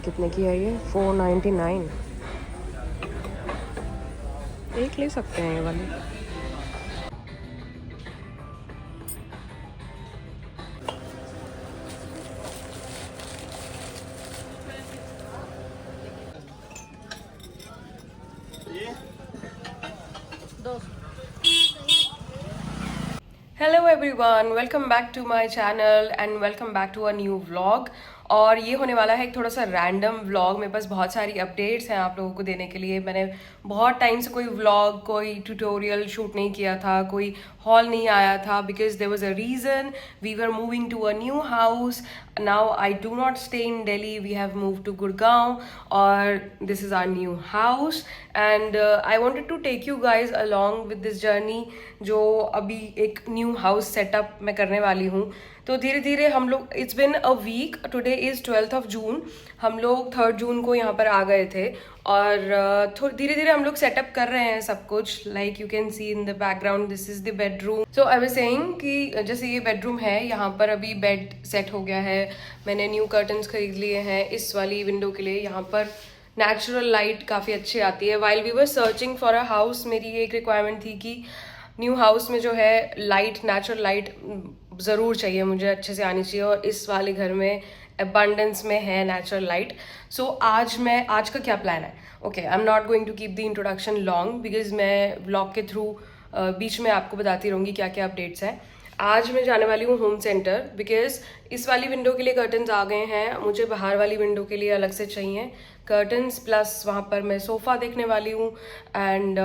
कितने की है ये? 499। एक ले सकते हैं ये वाली। Hello everyone, welcome back to my channel and welcome back to a new vlog. और ये होने वाला है एक थोड़ा सा रैंडम व्लॉग। मेरे पास बहुत सारी अपडेट्स हैं आप लोगों को देने के लिए। मैंने बहुत टाइम से कोई व्लॉग, कोई ट्यूटोरियल शूट नहीं किया था, कोई हॉल नहीं आया था, because there was a reason. We were moving to a new house. Now I do not stay in Delhi, we have move to Gurgaon और this is our new house and I wanted to take you guys along with this journey. जो अभी एक new house setup मैं करने वाली हूँ, तो धीरे धीरे हम लोग, it's been a week, today is 12th June. हम लोग 3rd जून को यहाँ पर आ गए थे और धीरे धीरे हम लोग सेटअप कर रहे हैं सब कुछ। Like you can see in the background, this is the bedroom. So I was saying कि जैसे ये बेडरूम है, यहाँ पर अभी बेड सेट हो गया है। मैंने न्यू कर्टन्स खरीद लिए हैं इस वाली विंडो के लिए। यहाँ पर नेचुरल लाइट काफ़ी अच्छी आती है। While we were searching for a house, मेरी ये एक रिक्वायरमेंट थी कि न्यू हाउस में जो है लाइट, नेचुरल लाइट ज़रूर चाहिए मुझे, अच्छे से आनी चाहिए। और इस वाले घर में अबंडेंस में है नेचुरल लाइट। सो आज का क्या प्लान है? Okay, I am not going to keep the introduction long, because मैं व्लॉग के थ्रू बीच में आपको बताती रहूँगी क्या क्या अपडेट्स हैं। आज मैं जाने वाली हूँ होम सेंटर, बिकॉज इस वाली विंडो के लिए कर्टन्स आ गए हैं। मुझे बाहर वाली विंडो के लिए अलग से चाहिए कर्टन्स, प्लस वहाँ पर मैं सोफ़ा देखने वाली हूँ एंड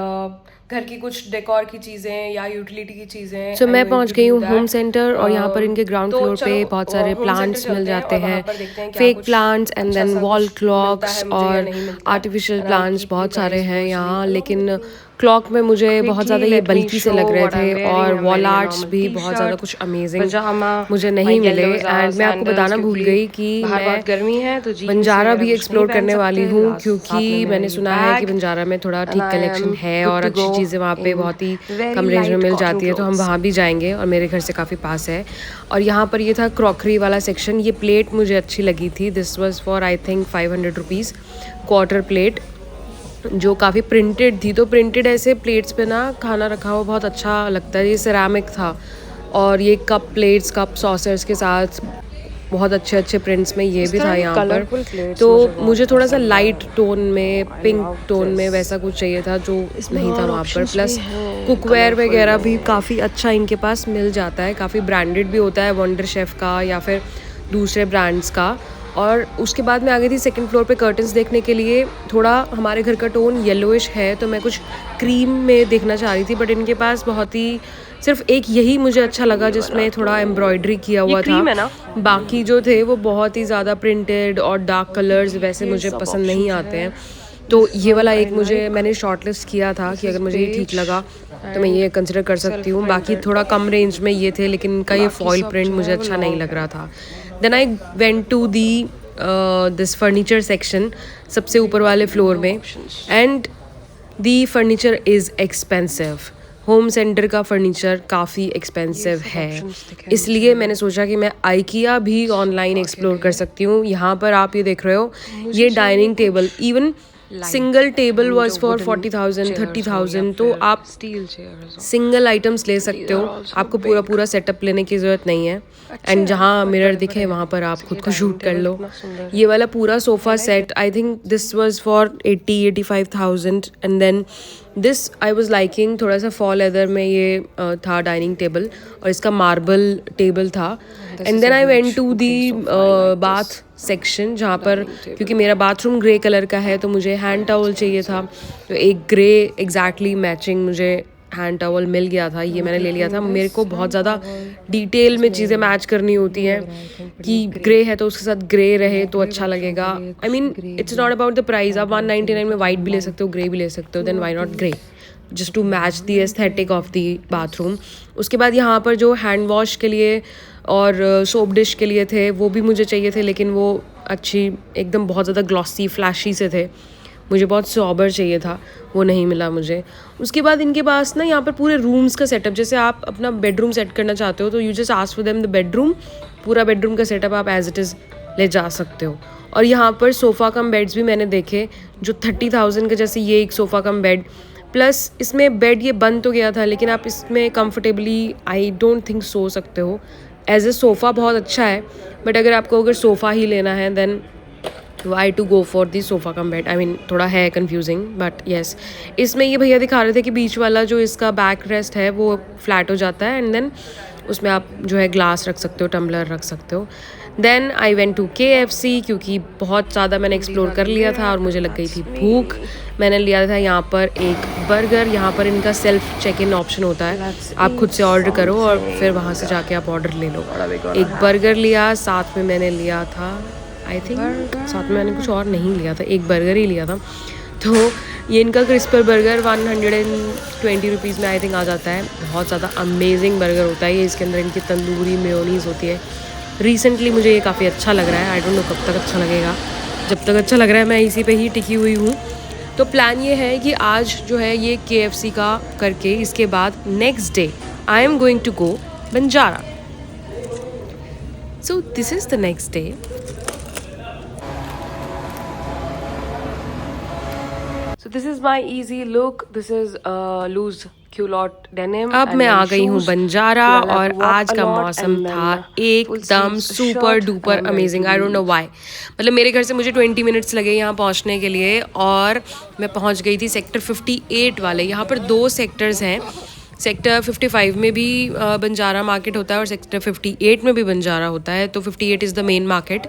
घर की कुछ डेकोर की चीज़ें या यूटिलिटी की चीज़ें। तो मैं पहुंच गई हूँ होम सेंटर और यहाँ पर इनके ग्राउंड फ्लोर पे बहुत सारे प्लांट्स मिल जाते हैं, fake plants and then wall clocks और आर्टिफिशियल प्लांट्स बहुत सारे हैं यहाँ। लेकिन क्लॉक में मुझे बहुत ज़्यादा ये बल्कि से लग रहे थे और वॉल आर्ट्स भी बहुत ज़्यादा कुछ अमेजिंग मुझे नहीं मिले। एंड मैं आपको बताना भूल गई कि मैं गर्मी है तो बंजारा भी एक्सप्लोर करने वाली हूँ, क्योंकि मैंने सुना है कि बंजारा में थोड़ा ठीक कलेक्शन है और अच्छी चीज़ें वहाँ पे बहुत ही कम रेंज में मिल जाती है। तो हम वहाँ भी जाएंगे और मेरे घर से काफ़ी पास है। और यहाँ पर ये था क्रॉकरी वाला सेक्शन। ये प्लेट मुझे अच्छी लगी थी। This was for I think 500 rupees quarter plate, जो काफ़ी प्रिंटेड थी। तो प्रिंटेड ऐसे प्लेट्स पे ना खाना रखा हुआ बहुत अच्छा लगता है। ये सिरामिक था और ये कप प्लेट्स, कप सॉसर्स के साथ बहुत अच्छे अच्छे प्रिंट्स में ये भी था यहाँ पर। तो मुझे थोड़ा सा लाइट टोन में, पिंक टोन में वैसा कुछ चाहिए था जो नहीं था वहाँ पर। प्लस कुकवेयर वगैरह भी काफ़ी अच्छा इनके पास मिल जाता है, काफ़ी ब्रांडेड भी होता है, वंडर शेफ़ का या फिर दूसरे ब्रांड्स का। और उसके बाद मैं आ गई थी सेकंड फ्लोर पे कर्टन्स देखने के लिए। थोड़ा हमारे घर का टोन येलोइश है तो मैं कुछ क्रीम में देखना चाह रही थी, बट इनके पास बहुत ही सिर्फ एक यही मुझे अच्छा लगा जिसमें थोड़ा एम्ब्रॉयडरी किया हुआ था। बाकी जो थे वो बहुत ही ज़्यादा प्रिंटेड और डार्क कलर्स वैसे मुझे पसंद नहीं आते हैं। तो ये वाला एक मैंने शॉर्टलिस्ट किया था कि अगर मुझे ये ठीक लगा तो मैं ये कंसिडर कर सकती हूँ। बाकी थोड़ा कम रेंज में ये थे, लेकिन इनका ये फॉइल प्रिंट मुझे अच्छा नहीं लग रहा था। Then I went to the this furniture section, सबसे ऊपर वाले फ्लोर में, and the furniture is expensive. Home Centre का फर्नीचर काफ़ी एक्सपेंसिव है, इसलिए मैंने सोचा कि मैं आइकिया भी ऑनलाइन एक्सप्लोर कर सकती हूँ। यहाँ पर आप ये देख रहे हो, ये dining table, even single table was for 40,000 30,000। तो आप सिंगल आइटम्स ले सकते हो, आपको पूरा पूरा सेटअप लेने की ज़रूरत नहीं है। एंड जहाँ मिरर दिखे वहाँ पर आप खुद को शूट कर लो। ये वाला पूरा sofa set I think this was for 80-85,000। And then this I was liking, थोड़ा सा फॉल लेदर में ये था डाइनिंग टेबल और इसका मार्बल टेबल था। And then I went to the bath section, जहाँ पर क्योंकि मेरा बाथरूम ग्रे कलर का है तो मुझे हैंड टॉवल चाहिए था। तो एक ग्रे एग्जैक्टली मैचिंग मुझे हैंड टॉवल मिल गया था, ये मैंने ले लिया था। मेरे को बहुत ज़्यादा डिटेल में चीज़ें मैच करनी होती हैं कि ग्रे है तो उसके साथ ग्रे रहे तो अच्छा लगेगा। I mean it's not about the price. आप 199 में वाइट भी ले सकते हो, ग्रे भी ले सकते हो, then why not grey, just to match the aesthetic of the bathroom. उसके बाद यहाँ पर जो हैंड वॉश के लिए और सोप डिश के लिए थे वो भी मुझे चाहिए थे, लेकिन वो अच्छी एकदम बहुत ज़्यादा ग्लॉसी फ्लैशी से थे। मुझे बहुत सॉबर चाहिए था, वो नहीं मिला मुझे। उसके बाद इनके पास ना यहाँ पर पूरे रूम्स का सेटअप, जैसे आप अपना बेडरूम सेट करना चाहते हो तो you just ask for them the bedroom, पूरा बेडरूम का सेटअप आप एज इट इज़ ले जा सकते हो। और यहाँ पर सोफ़ा कम बेड्स भी मैंने देखे जो 30,000 का, जैसे ये एक सोफ़ा कम बेड, प्लस इसमें बेड ये बन तो गया था लेकिन आप इसमें comfortably I don't think so सकते हो। एज ए सोफ़ा बहुत अच्छा है, बट अगर आपको अगर सोफ़ा ही लेना है then why to go for the sofa cum bed. I mean थोड़ा है कन्फ्यूजिंग, बट येस इसमें ये भैया दिखा रहे थे कि बीच वाला जो इसका बैक रेस्ट है वो फ्लैट हो जाता है एंड देन उसमें आप जो है ग्लास रख सकते हो, टम्बलर रख सकते हो। Then I went to KFC क्योंकि बहुत ज़्यादा मैंने एक्सप्लोर कर लिया था और मुझे लग गई थी भूख। मैंने लिया था यहाँ पर एक बर्गर। यहाँ पर इनका सेल्फ चेक इन ऑप्शन होता है, आप खुद से ऑर्डर करो और फिर वहाँ से जाके आप ऑर्डर ले लो। एक बर्गर लिया, साथ में मैंने लिया था आई थिंक, साथ में मैंने कुछ और नहीं लिया था, एक बर्गर ही लिया था। तो ये इनका क्रिस्पर बर्गर 120 रुपीज़ में आई थिंक आ जाता है। बहुत ज़्यादा अमेजिंग बर्गर होता है ये। इसके अंदर इनकी तंदूरी मेयोनीज़ होती है। रिसेंटली मुझे ये काफ़ी अच्छा लग रहा है, आई डोंट नो कब तक अच्छा लगेगा। जब तक अच्छा लग रहा है मैं इसी पे ही टिकी हुई हूँ। तो प्लान ये है कि आज जो है ये KFC का करके इसके बाद next day I am going to go Banjara. So this is the next day. So this is my easy look. This is loose culotte denim. अब मैं आ गई हूँ बंजारा और आज का मौसम था एकदम super duper amazing. I don't know why, मतलब मेरे घर से मुझे 20 मिनट्स लगे यहाँ पहुँचने के लिए और मैं पहुँच गई थी सेक्टर 58 वाले। यहाँ पर 2 सेक्टर्स हैं, सेक्टर 55 में भी बंजारा मार्केट होता है और सेक्टर 58 में भी बंजारा होता है। तो 58 इज़ द मेन मार्केट।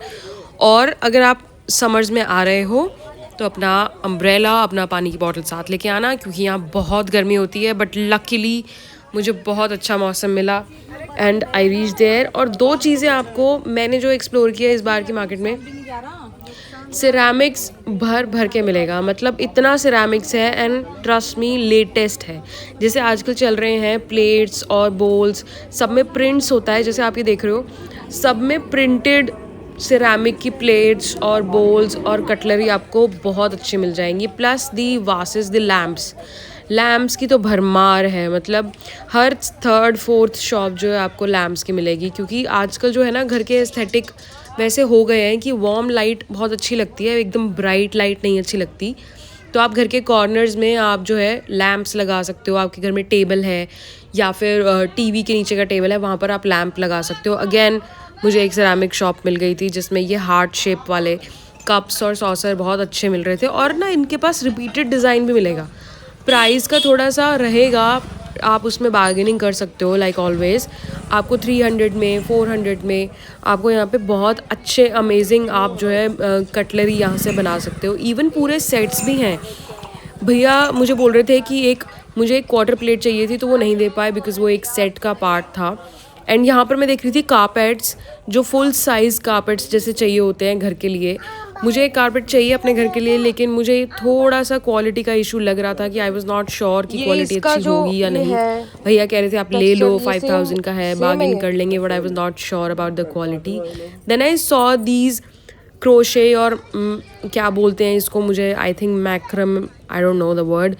और अगर आप समर्स में आ रहे हो तो अपना अम्ब्रेला, अपना पानी की बॉटल साथ लेके आना क्योंकि यहाँ बहुत गर्मी होती है। बट लकीली मुझे बहुत अच्छा मौसम मिला एंड आई रीच देयर। और 2 चीज़ें आपको मैंने जो एक्सप्लोर किया इस बार की मार्केट में, सिरेमिक्स भर भर के मिलेगा। मतलब इतना सिरेमिक्स है एंड ट्रस्ट मी लेटेस्ट है। जैसे आजकल चल रहे हैं प्लेट्स और बोल्स, सब में प्रिंट्स होता है, जैसे आप ये देख रहे हो सब में प्रिंटेड सिरेमिक की प्लेट्स और बोल्स और कटलरी आपको बहुत अच्छी मिल जाएंगी। Plus the vases, the lamps की तो भरमार है। मतलब हर 3rd 4th शॉप जो है आपको लैम्प्स की मिलेगी क्योंकि आजकल जो है ना घर के एस्थेटिक वैसे हो गए हैं कि वार्म लाइट बहुत अच्छी लगती है, एकदम ब्राइट लाइट नहीं अच्छी लगती। तो आप घर के कॉर्नर्स में आप जो है लैम्प्स लगा सकते हो। आपके घर में टेबल है या फिर टीवी के नीचे का टेबल है, वहाँ पर आप लैम्प लगा सकते हो। अगेन मुझे एक सिरेमिक शॉप मिल गई थी जिसमें ये हार्ट शेप वाले कप्स और सॉसर बहुत अच्छे मिल रहे थे और ना इनके पास रिपीटेड डिज़ाइन भी मिलेगा। प्राइस का थोड़ा सा रहेगा, आप उसमें बार्गेनिंग कर सकते हो लाइक ऑलवेज। आपको 300 में 400 में आपको यहाँ पे बहुत अच्छे अमेजिंग आप जो है कटलरी यहाँ से बना सकते हो। इवन पूरे सेट्स भी हैं। भैया मुझे बोल रहे थे कि मुझे एक क्वार्टर प्लेट चाहिए थी तो वो नहीं दे पाए बिकॉज़ वो एक सेट का पार्ट था। एंड यहाँ पर मैं देख रही थी कारपेट्स, जो फुल साइज़ कारपेट्स जैसे चाहिए होते हैं घर के लिए। मुझे एक कारपेट चाहिए अपने घर के लिए, लेकिन मुझे थोड़ा सा क्वालिटी का इशू लग रहा था कि आई वाज नॉट श्योर कि क्वालिटी अच्छी होगी या नहीं। भैया कह रहे थे आप ले लो, 5000 का है, बार्गेन कर लेंगे, but I was not sure about the quality. Then I saw these crochet और क्या बोलते हैं इसको, मुझे I think macrame, I don't know the word.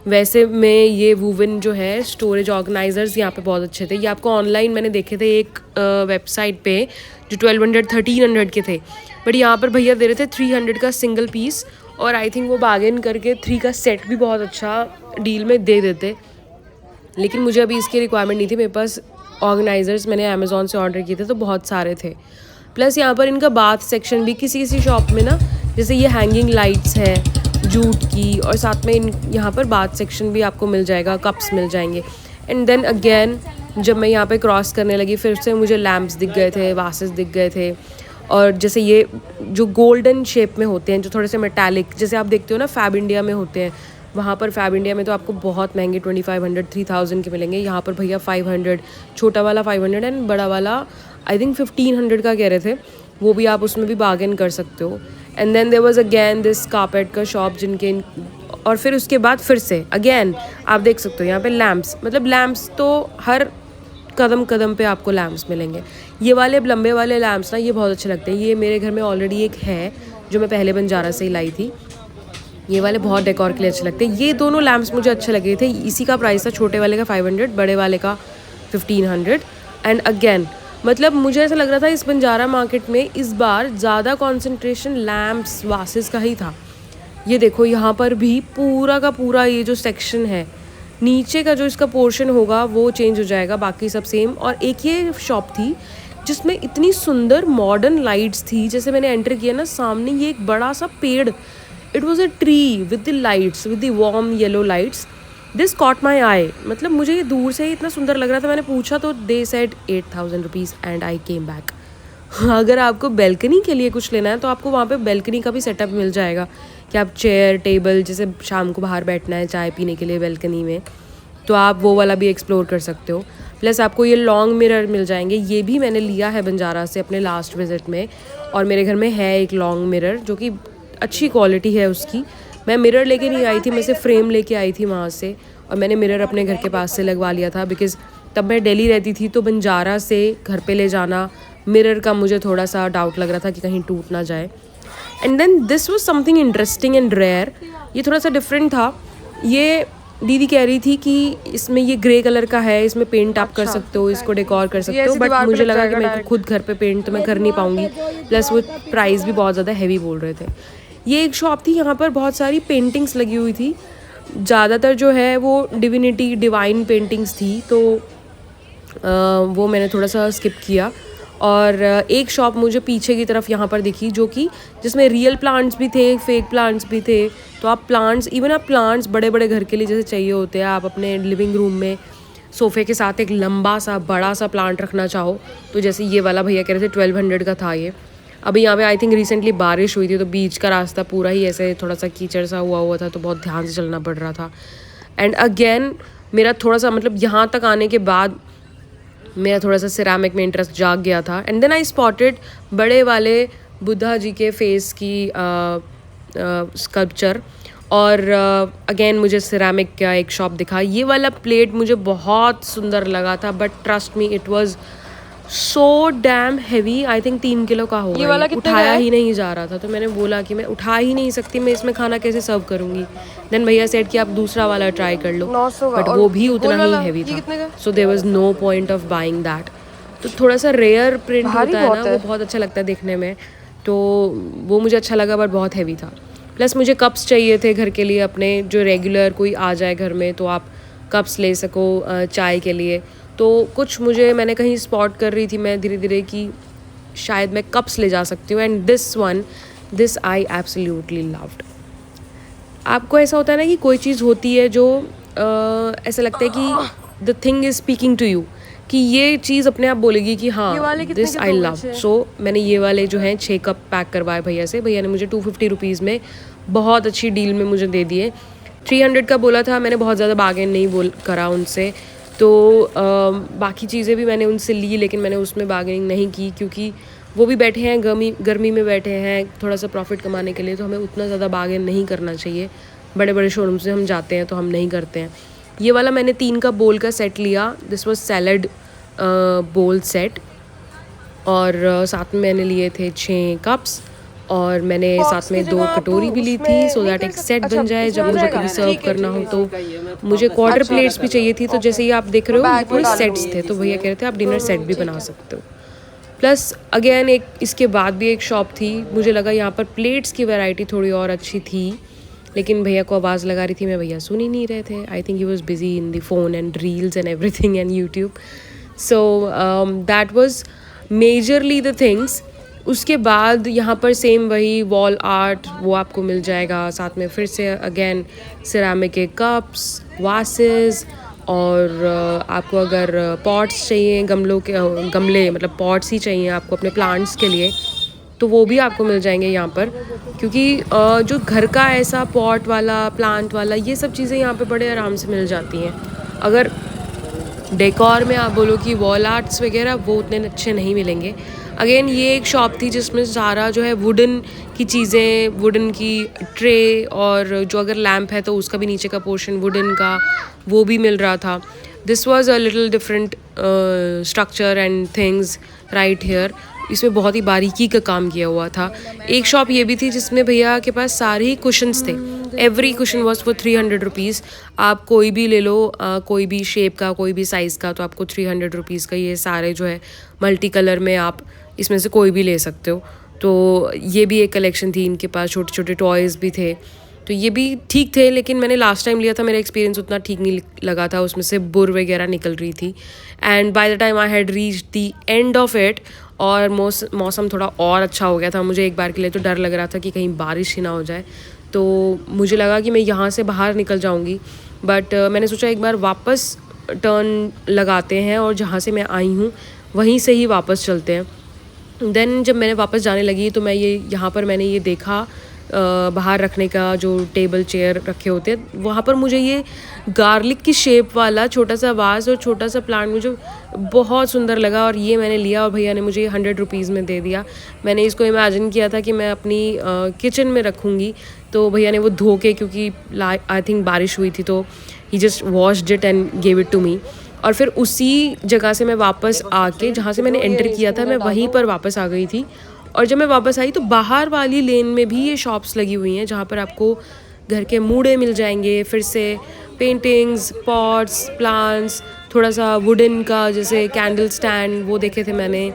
वैसे में ये वूवन जो है स्टोरेज ऑर्गेनाइजर्स यहाँ पे बहुत अच्छे थे। ये आपको ऑनलाइन मैंने देखे थे एक वेबसाइट पे जो 1200-1300 के थे, बट यहाँ पर भैया दे रहे थे 300 का सिंगल पीस। और आई थिंक वो बार्गेन करके 3 का सेट भी बहुत अच्छा डील में दे देते। लेकिन मुझे अभी इसकी रिक्वायरमेंट नहीं थी, मेरे पास ऑर्गेनाइजर्स मैंने अमेज़ॉन से ऑर्डर किए थे तो बहुत सारे थे। प्लस यहाँ पर इनका बाथ सेक्शन भी किसी किसी शॉप में ना, जैसे ये हैंगिंग लाइट्स है जूट की, और साथ में यहाँ पर बाथ सेक्शन भी आपको मिल जाएगा, कप्स मिल जाएंगे। एंड देन अगेन जब मैं यहाँ पे क्रॉस करने लगी फिर से मुझे लैम्प्स दिख गए थे, वासेस दिख गए थे। और जैसे ये जो गोल्डन शेप में होते हैं, जो थोड़े से मेटालिक, जैसे आप देखते हो ना फैब इंडिया में होते हैं, वहाँ पर फैब इंडिया में तो आपको बहुत महंगे 2500-3000 के मिलेंगे। यहाँ पर भैया 500, छोटा वाला 500 एंड बड़ा वाला आई थिंक 1500 का कह रहे थे। वो भी आप उसमें भी बार्गेन कर सकते हो। And then there was again this carpet का शॉप जिनके, और फिर उसके बाद फिर से अगेन आप देख सकते हो यहाँ पे लैम्प्स, मतलब लैम्प्स तो हर कदम कदम पे आपको लैम्प्स मिलेंगे। ये वाले लंबे वाले लैम्प्स ना ये बहुत अच्छे लगते हैं। ये मेरे घर में ऑलरेडी एक है जो मैं पहले बंजारा से ही लाई थी। ये वाले बहुत डेकोर के लिए अच्छे लगते हैं। ये दोनों लैम्प्स मुझे अच्छे लगे थे। इसी का प्राइस था, छोटे वाले का 500, बड़े वाले का 1500। एंड अगेन मतलब मुझे ऐसा लग रहा था इस बंजारा मार्केट में इस बार ज़्यादा कंसंट्रेशन लैम्प्स वासेस का ही था। ये देखो यहाँ पर भी पूरा का पूरा ये जो सेक्शन है, नीचे का जो इसका पोर्शन होगा वो चेंज हो जाएगा, बाकी सब सेम। और एक ये शॉप थी जिसमें इतनी सुंदर मॉडर्न लाइट्स थी। जैसे मैंने एंटर किया ना, सामने ये एक बड़ा सा पेड़, it was a tree with the lights, with the warm yellow lights. This caught my eye, मतलब मुझे ये दूर से ही इतना सुंदर लग रहा था। मैंने पूछा तो they said 8,000 rupees and I came back. अगर आपको बेल्कनी के लिए कुछ लेना है तो आपको वहाँ पे बेल्कनी का भी सेटअप मिल जाएगा कि आप चेयर टेबल, जैसे शाम को बाहर बैठना है चाय पीने के लिए बेल्कनी में, तो आप वो वाला भी एक्सप्लोर कर सकते हो। प्लस आपको ये लॉन्ग मिरर मिल जाएंगे, ये भी मैंने लिया है बंजारा से अपने लास्ट विज़िट में, और मेरे घर में है एक लॉन्ग मिरर जो कि अच्छी क्वालिटी है उसकी। मैं मिरर लेके नहीं आई थी, मैं से फ्रेम लेके आई थी वहाँ से, और मैंने मिरर अपने घर के पास से लगवा लिया था बिकॉज़ तब मैं दिल्ली रहती थी, तो बंजारा से घर पे ले जाना मिरर का मुझे थोड़ा सा डाउट लग रहा था कि कहीं टूट ना जाए। And then this was something interesting and rare, ये थोड़ा सा डिफरेंट था। ये दीदी कह रही थी कि इसमें ये ग्रे कलर का है, इसमें पेंट आप कर सकते हो, इसको डेकोर कर सकते हो, बट मुझे लगा कि मैं खुद घर पे पेंट तो मैं कर नहीं पाऊँगी, प्लस वो प्राइस भी बहुत ज़्यादा हैवी बोल रहे थे। ये एक शॉप थी, यहाँ पर बहुत सारी पेंटिंग्स लगी हुई थी, ज़्यादातर जो है वो डिविनिटी डिवाइन पेंटिंग्स थी, तो वो मैंने थोड़ा सा स्किप किया। और एक शॉप मुझे पीछे की तरफ यहाँ पर दिखी जो कि जिसमें रियल प्लांट्स भी थे, फेक प्लांट्स भी थे। तो आप प्लांट्स, इवन आप प्लांट्स बड़े बड़े घर के लिए जैसे चाहिए होते हैं, आप अपने लिविंग रूम में सोफ़े के साथ एक लंबा सा बड़ा सा प्लांट रखना चाहो, तो जैसे ये वाला भैया कह रहे थे 1200 का था ये। अभी यहाँ पे आई थिंक रिसेंटली बारिश हुई थी, तो बीच का रास्ता पूरा ही ऐसे थोड़ा सा कीचड़ सा हुआ था, तो बहुत ध्यान से चलना पड़ रहा था। एंड अगेन मेरा थोड़ा सा मतलब यहाँ तक आने के बाद मेरा थोड़ा सा सिरामिक में इंटरेस्ट जाग गया था। एंड देन आई स्पॉटेड बड़े वाले बुद्धा जी के फेस की स्कल्पचर, और अगेन मुझे सिरामिक का एक शॉप दिखा। ये वाला प्लेट मुझे बहुत सुंदर लगा था, but trust me it was so damn heavy. I think 3 kilo का होगा, ये वाला उठाया ही नहीं जा रहा था, तो मैंने बोला कि मैं उठा ही नहीं सकती, मैं इसमें खाना कैसे सर्व करूँगी। देन भैया सेड कि आप दूसरा वाला ट्राई कर लो, बट वो भी उतना ही हैवी था, so there was no point of buying that. तो थोड़ा सा रेयर प्रिंट होता है ना, वो बहुत अच्छा लगता है देखने में, तो वो मुझे अच्छा लगा, बट बहुत हैवी था। प्लस मुझे कप्स चाहिए थे घर के लिए अपने, जो रेगुलर कोई आ जाए घर में तो आप कप्स ले सको चाय के लिए। तो कुछ मुझे, मैंने कहीं स्पॉट कर रही थी मैं धीरे धीरे कि शायद मैं कप्स ले जा सकती हूँ, and this I absolutely loved. आपको ऐसा होता है ना कि कोई चीज़ होती है जो ऐसा लगता है कि the thing is speaking to you, कि ये चीज़ अपने आप बोलेगी कि हाँ दिस आई लव। सो मैंने ये वाले जो हैं 6 कप पैक करवाए भैया से। भैया ने मुझे 250 रुपीज़ में बहुत अच्छी डील में मुझे दे दिए। 300 का बोला था, मैंने बहुत ज़्यादा बार्गेन नहीं करा उनसे, तो बाकी चीज़ें भी मैंने उनसे ली, लेकिन मैंने उसमें बार्गेनिंग नहीं की, क्योंकि वो भी बैठे हैं गर्मी में बैठे हैं थोड़ा सा प्रॉफिट कमाने के लिए, तो हमें उतना ज़्यादा बार्गेन नहीं करना चाहिए। बड़े बड़े शोरूम से हम जाते हैं तो हम नहीं करते हैं। ये वाला मैंने 3 का बोल का सेट लिया, दिस वाज सैलड बोल सेट, और साथ में मैंने लिए थे 6 कप्स, और मैंने साथ में 2 कटोरी भी ली थी, सो दैट एक सेट बन जाए जब मुझे कभी सर्व करना हो। तो मुझे क्वार्टर प्लेट्स भी चाहिए थी, तो जैसे ही आप देख रहे हो ये पूरे सेट्स थे, तो भैया कह रहे थे आप डिनर सेट भी बना सकते हो। प्लस अगेन एक इसके बाद भी एक शॉप थी, मुझे लगा यहाँ पर प्लेट्स की वैरायटी थोड़ी और अच्छी थी, लेकिन भैया को आवाज़ लगा रही थी मैं, भैया सुन ही नहीं रहे थे। I think he was busy in the phone and reels and everything and YouTube. So that was majorly the things. उसके बाद यहाँ पर सेम वही वॉल आर्ट वो आपको मिल जाएगा, साथ में फिर से अगेन सिरामिक के कप्स, वासेस, और आपको अगर पॉट्स चाहिए, गमले मतलब पॉट्स ही चाहिए आपको अपने प्लांट्स के लिए, तो वो भी आपको मिल जाएंगे यहाँ पर। क्योंकि जो घर का ऐसा पॉट वाला, प्लांट वाला, ये सब चीज़ें यहाँ पे बड़े आराम से मिल जाती हैं। अगर डेकोर में आप बोलो कि वॉल आर्ट्स वगैरह, वो उतने अच्छे नहीं मिलेंगे। अगेन ये एक शॉप थी जिसमें सारा जो है वुडन की चीज़ें, वुडन की ट्रे, और जो अगर लैम्प है तो उसका भी नीचे का पोर्शन वुडन का वो भी मिल रहा था। This was a little different structure and things right here. इसमें बहुत ही बारीकी का काम किया हुआ था। एक शॉप ये भी थी जिसमें भैया के पास सारे ही कुशन्स थे। Every cushion was for 300 rupees. आप कोई भी ले लो, कोई भी शेप का, कोई भी साइज़ का, तो आपको 300 रुपीज़ का ये सारे जो है मल्टी कलर में आप इसमें से कोई भी ले सकते हो। तो ये भी एक कलेक्शन थी इनके पास। छोटे छोटे टॉयज़ भी थे, तो ये भी ठीक थे। लेकिन मैंने लास्ट टाइम लिया था, मेरा एक्सपीरियंस उतना ठीक नहीं लगा था, उसमें से बुर वगैरह निकल रही थी। And by the time I had reach the end of it और मौसम थोड़ा और अच्छा हो गया था। मुझे एक बार के लिए तो डर लग रहा था कि कहीं बारिश ही ना हो जाए, तो मुझे लगा कि मैं यहाँ से बाहर निकल जाऊँगी। बट मैंने सोचा एक बार वापस टर्न लगाते हैं और जहाँ से मैं आई हूँ वहीं से ही वापस चलते हैं। देन जब मैंने वापस जाने लगी तो मैं यहाँ पर मैंने ये देखा बाहर रखने का जो टेबल चेयर रखे होते हैं, वहाँ पर मुझे ये गार्लिक की शेप वाला छोटा सा वाज और छोटा सा प्लांट मुझे बहुत सुंदर लगा और ये मैंने लिया और भैया ने मुझे 100 रुपीज़ में दे दिया। मैंने इसको इमेजिन किया था कि मैं अपनी किचन में रखूँगी, तो भैया ने वो धो के, क्योंकि आई थिंक बारिश हुई थी, तो he just washed it and gave it to me. और फिर उसी जगह से मैं वापस आके, जहाँ से मैंने एंटर किया था, मैं वहीं पर वापस आ गई थी। और जब मैं वापस आई तो बाहर वाली लेन में भी ये शॉप्स लगी हुई हैं जहाँ पर आपको घर के मूड़े मिल जाएंगे, फिर से पेंटिंग्स, पॉट्स, प्लांट्स, थोड़ा सा वुडन का जैसे कैंडल स्टैंड वो देखे थे मैंने,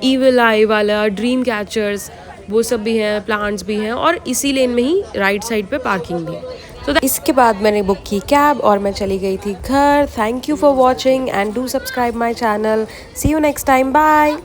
ईविल आई वाला, ड्रीम कैचर्स, वो सब भी हैं, प्लांट्स भी हैं। और इसी लेन में ही राइट साइड पे पार्किंग भी है। तो इसके बाद मैंने बुक की कैब और मैं चली गई थी घर। Thank you for watching and do subscribe my channel. See you next time, bye.